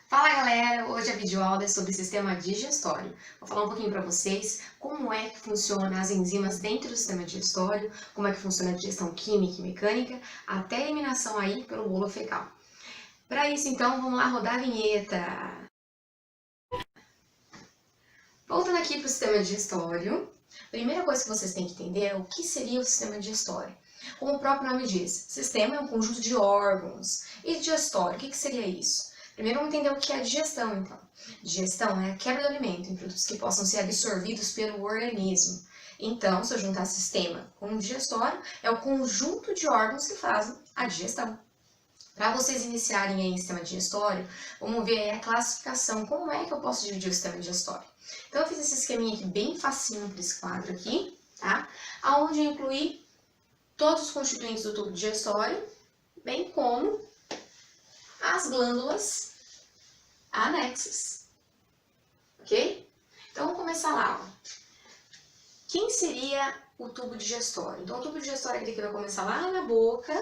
Fala galera, hoje a videoaula é sobre sistema digestório. Vou falar um pouquinho para vocês como é que funciona as enzimas dentro do sistema digestório, como é que funciona a digestão química e mecânica, até a eliminação aí pelo bolo fecal. Para isso então, vamos lá rodar a vinheta. Voltando aqui para o sistema digestório, a primeira coisa que vocês têm que entender é o que seria o sistema digestório. Como o próprio nome diz, sistema é um conjunto de órgãos. E digestório, o que seria isso? Primeiro vamos entender o que é a digestão, então. Digestão é a quebra do alimento em produtos que possam ser absorvidos pelo organismo. Então, se eu juntar sistema com digestório, é o conjunto de órgãos que fazem a digestão. Para vocês iniciarem aí em sistema digestório, vamos ver aí a classificação, como é que eu posso dividir o sistema digestório. Então eu fiz esse esqueminha aqui bem facinho para esse quadro aqui, tá? Aonde eu incluí todos os constituintes do tubo digestório, bem como as glândulas anexas, ok? Então vamos começar lá, ó. Quem seria o tubo digestório? Então o tubo digestório é aquele que vai começar lá na boca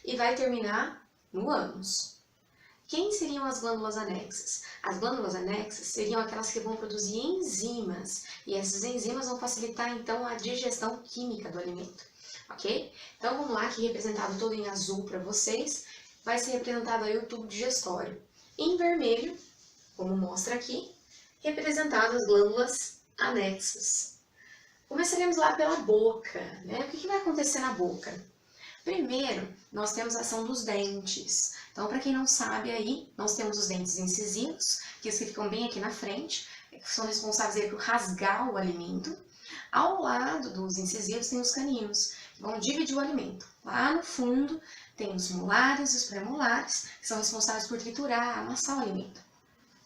e vai terminar no ânus. Quem seriam as glândulas anexas? As glândulas anexas seriam aquelas que vão produzir enzimas, e essas enzimas vão facilitar então a digestão química do alimento, ok? Então vamos lá, aqui representado todo em azul para vocês, vai ser representado aí o tubo digestório. Em vermelho, como mostra aqui, representado as glândulas anexas. Começaremos lá pela boca, né? O que vai acontecer na boca? Primeiro, nós temos a ação dos dentes. Então, para quem não sabe aí, nós temos os dentes incisivos, que ficam bem aqui na frente, que são responsáveis aí por rasgar o alimento. Ao lado dos incisivos tem os caninos, que vão dividir o alimento. Lá no fundo tem os molares e os pré-molares, que são responsáveis por triturar, amassar o alimento.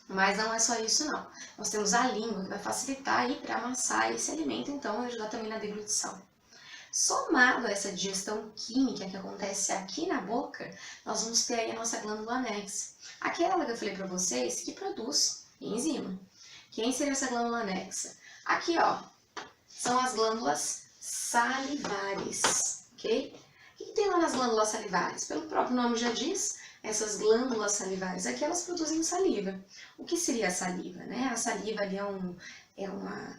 Mas não é só isso não. Nós temos a língua, que vai facilitar aí para amassar esse alimento, então ajudar também na deglutição. Somado a essa digestão química que acontece aqui na boca, nós vamos ter aí a nossa glândula anexa. Aquela que eu falei para vocês que produz enzima. Quem seria essa glândula anexa? Aqui, ó, são as glândulas salivares, ok? O que tem lá nas glândulas salivares? Pelo próprio nome já diz, essas glândulas salivares aqui, elas produzem saliva. O que seria a saliva, né? A saliva ali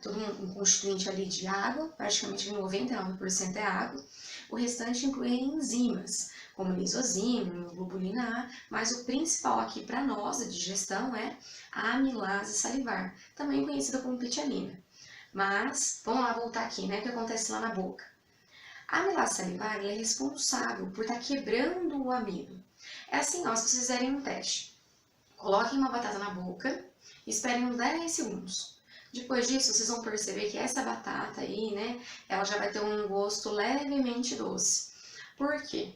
todo um constituinte ali de água, praticamente 99% é água. O restante inclui enzimas, como lisozima, globulina A, mas o principal aqui para nós, a digestão, é a amilase salivar, também conhecida como pitialina. Mas, vamos lá voltar aqui, né? O que acontece lá na boca? A amilase salivar é responsável por estar quebrando o amido. É assim, ó, se vocês fizerem um teste. Coloquem uma batata na boca e esperem uns 10 segundos. Depois disso, vocês vão perceber que essa batata aí, né, ela já vai ter um gosto levemente doce. Por quê?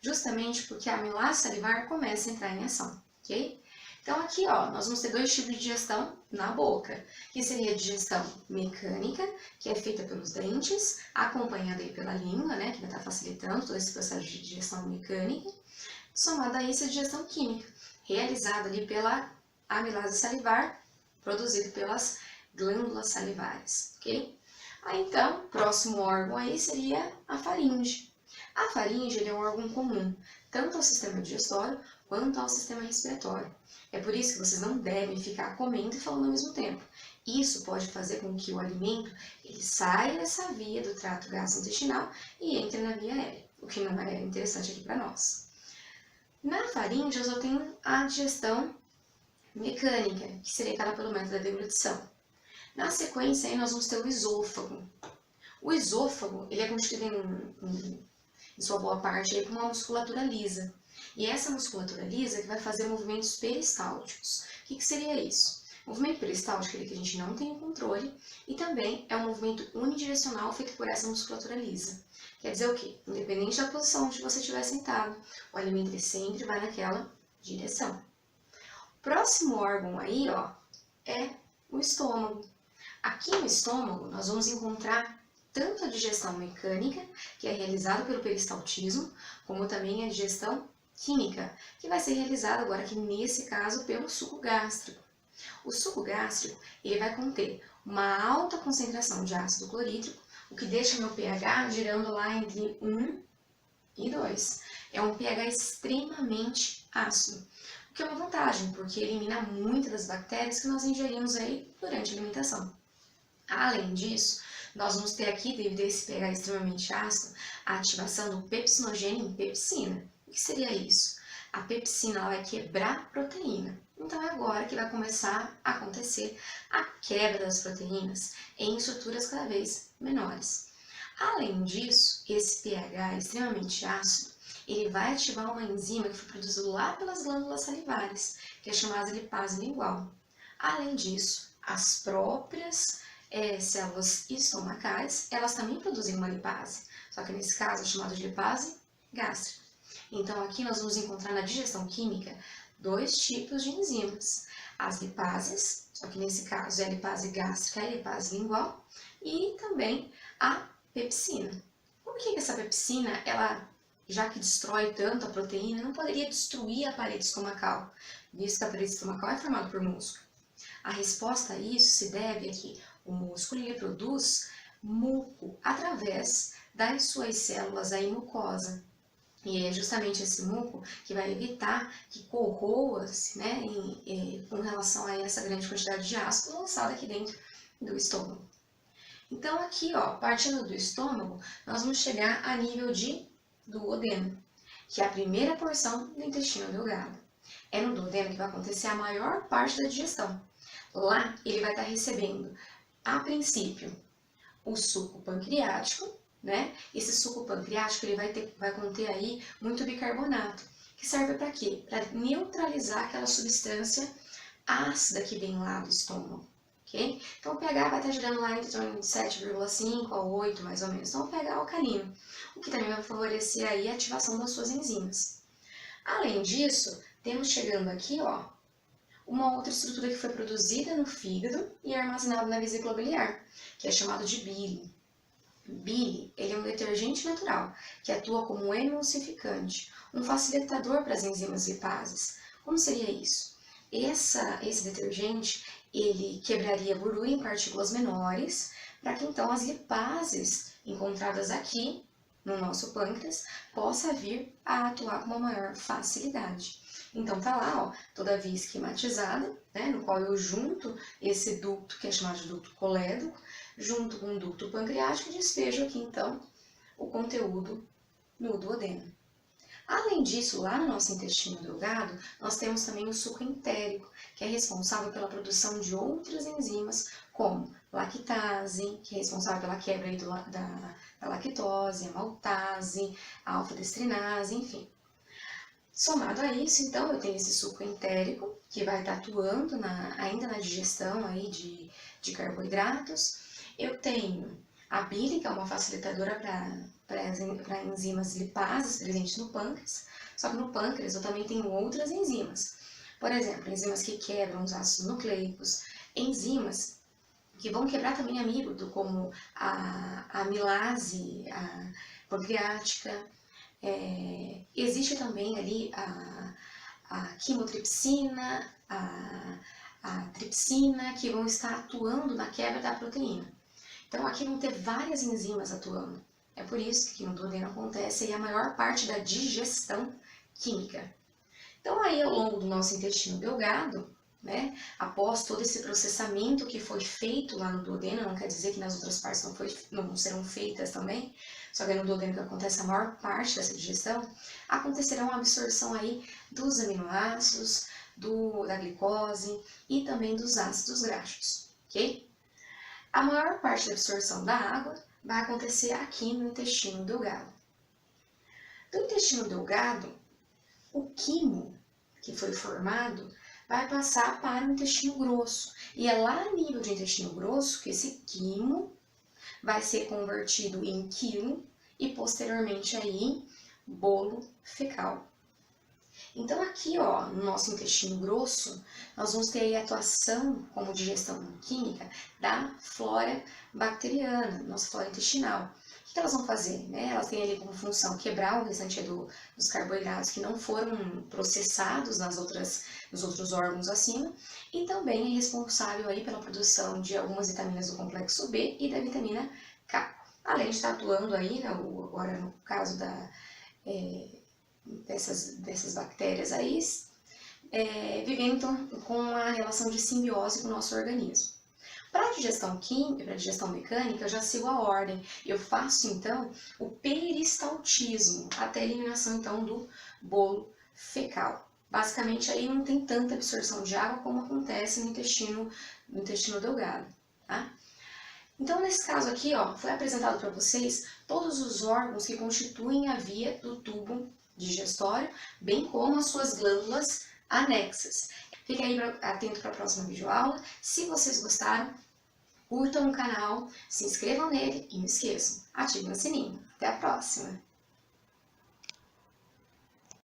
Justamente porque a amilase salivar começa a entrar em ação, ok? Então aqui, ó, nós vamos ter dois tipos de digestão na boca, que seria a digestão mecânica, que é feita pelos dentes, acompanhada aí pela língua, né, que vai estar facilitando todo esse processo de digestão mecânica, somada a isso a digestão química, realizada ali pela amilase salivar, produzida pelas glândulas salivares, ok? Aí então, próximo órgão aí seria a faringe. A faringe ele é um órgão comum, tanto ao sistema digestório quanto ao sistema respiratório. É por isso que vocês não devem ficar comendo e falando ao mesmo tempo. Isso pode fazer com que o alimento ele saia dessa via do trato gastrointestinal e entre na via aérea, o que não é interessante aqui para nós. Na faringe eu só tenho a digestão mecânica, que seria aquela pelo método da deglutição. Na sequência, aí, nós vamos ter o esôfago. O esôfago ele é constituído em sua boa parte aí, por uma musculatura lisa. E essa musculatura lisa que vai fazer movimentos peristálticos. O que seria isso? O movimento peristáltico é aquele que a gente não tem o controle e também é um movimento unidirecional feito por essa musculatura lisa. Quer dizer o quê? Independente da posição onde você estiver sentado, o alimento ele sempre vai naquela direção. O próximo órgão aí, ó, é o estômago. Aqui no estômago, nós vamos encontrar tanto a digestão mecânica, que é realizada pelo peristaltismo, como também a digestão química, que vai ser realizada agora aqui nesse caso pelo suco gástrico. O suco gástrico ele vai conter uma alta concentração de ácido clorídrico, o que deixa meu pH girando lá entre 1 e 2. É um pH extremamente ácido. o que é uma vantagem, porque elimina muitas das bactérias que nós ingerimos aí durante a alimentação. Além disso, nós vamos ter aqui, devido a esse pH extremamente ácido, a ativação do pepsinogênio em pepsina. O que seria isso? A pepsina vai quebrar a proteína. Então é agora que vai começar a acontecer a quebra das proteínas em estruturas cada vez menores. Além disso, esse pH extremamente ácido, ele vai ativar uma enzima que foi produzida lá pelas glândulas salivares, que é chamada lipase lingual. Além disso, as próprias células estomacais, elas também produzem uma lipase, só que nesse caso é chamada de lipase gástrica. Então aqui nós vamos encontrar na digestão química dois tipos de enzimas, as lipases, só que nesse caso é a lipase gástrica e a lipase lingual, e também a pepsina. Por que essa pepsina, ela, já que destrói tanto a proteína, não poderia destruir a parede estomacal, visto que a parede estomacal é formada por músculo? A resposta a isso se deve a que o músculo ele produz muco através das suas células aí mucosa. E é justamente esse muco que vai evitar que corroa-se, né, com relação a essa grande quantidade de ácido lançado aqui dentro do estômago. Então aqui, ó, partindo do estômago, nós vamos chegar a nível de duodeno, que é a primeira porção do intestino delgado. É no duodeno que vai acontecer a maior parte da digestão. Lá ele vai estar recebendo, a princípio, o suco pancreático, né? Esse suco pancreático ele vai conter aí muito bicarbonato, que serve para quê? Para neutralizar aquela substância ácida que vem lá do estômago, ok? Então o pH vai estar girando lá entre 7,5 a 8 mais ou menos. Então o pH alcalino, o que também vai favorecer aí a ativação das suas enzimas. Além disso, temos chegando aqui, ó, uma outra estrutura que foi produzida no fígado e armazenada na vesícula biliar, que é chamado de bile. Bile, ele é um detergente natural, que atua como um emulsificante, um facilitador para as enzimas lipases. Como seria isso? Esse detergente, ele quebraria a gordura em partículas menores, para que então as lipases encontradas aqui no nosso pâncreas possa vir a atuar com uma maior facilidade. Então tá lá, ó, toda a via esquematizada, né, no qual eu junto esse ducto, que é chamado de ducto colédoco, junto com o ducto pancreático e despejo aqui então o conteúdo no duodeno. Além disso, lá no nosso intestino delgado, nós temos também o suco entérico, que é responsável pela produção de outras enzimas, como lactase, que é responsável pela quebra aí da lactose, a maltase, a alfa-destrinase, enfim. Somado a isso, então, eu tenho esse suco entérico, que vai estar atuando ainda na digestão aí de carboidratos. Eu tenho a bile, que é uma facilitadora para enzimas lipases presentes no pâncreas, só que no pâncreas eu também tenho outras enzimas. Por exemplo, enzimas que quebram os ácidos nucleicos, enzimas que vão quebrar também amido, como a amilase, a pancreática. Existe também ali a quimotripsina, a tripsina, que vão estar atuando na quebra da proteína. Então aqui vão ter várias enzimas atuando. É por isso que aqui no duodeno acontece aí a maior parte da digestão química. Então aí ao longo do nosso intestino delgado, né, após todo esse processamento que foi feito lá no duodeno, não quer dizer que nas outras partes não serão feitas também, só que é no duodeno que acontece a maior parte dessa digestão, acontecerá uma absorção aí dos aminoácidos, da glicose e também dos ácidos graxos, ok? A maior parte da absorção da água vai acontecer aqui no intestino delgado. Do intestino delgado, o quimo que foi formado vai passar para o intestino grosso. E é lá a nível de intestino grosso que esse quimo vai ser convertido em quilo e posteriormente aí em bolo fecal. Então aqui, ó, no nosso intestino grosso, nós vamos ter aí a atuação como digestão química da flora bacteriana, nossa flora intestinal. O que elas vão fazer? Né? Elas têm ali como função quebrar o restante dos carboidratos que não foram processados nos outros órgãos acima, e também é responsável aí pela produção de algumas vitaminas do complexo B e da vitamina K. Além de estar atuando aí, né, agora no caso dessas bactérias aí, vivendo então com uma relação de simbiose com o nosso organismo. Para a digestão química, para a digestão mecânica, eu já sigo a ordem. Eu faço então o peristaltismo, até a eliminação então do bolo fecal. Basicamente aí não tem tanta absorção de água como acontece no intestino delgado, tá? Então, nesse caso aqui, ó, foi apresentado para vocês todos os órgãos que constituem a via do tubo digestório, bem como as suas glândulas anexas. Fiquem aí atento para a próxima videoaula. Se vocês gostaram, curtam o canal, se inscrevam nele e não esqueçam, ativem o sininho. Até a próxima!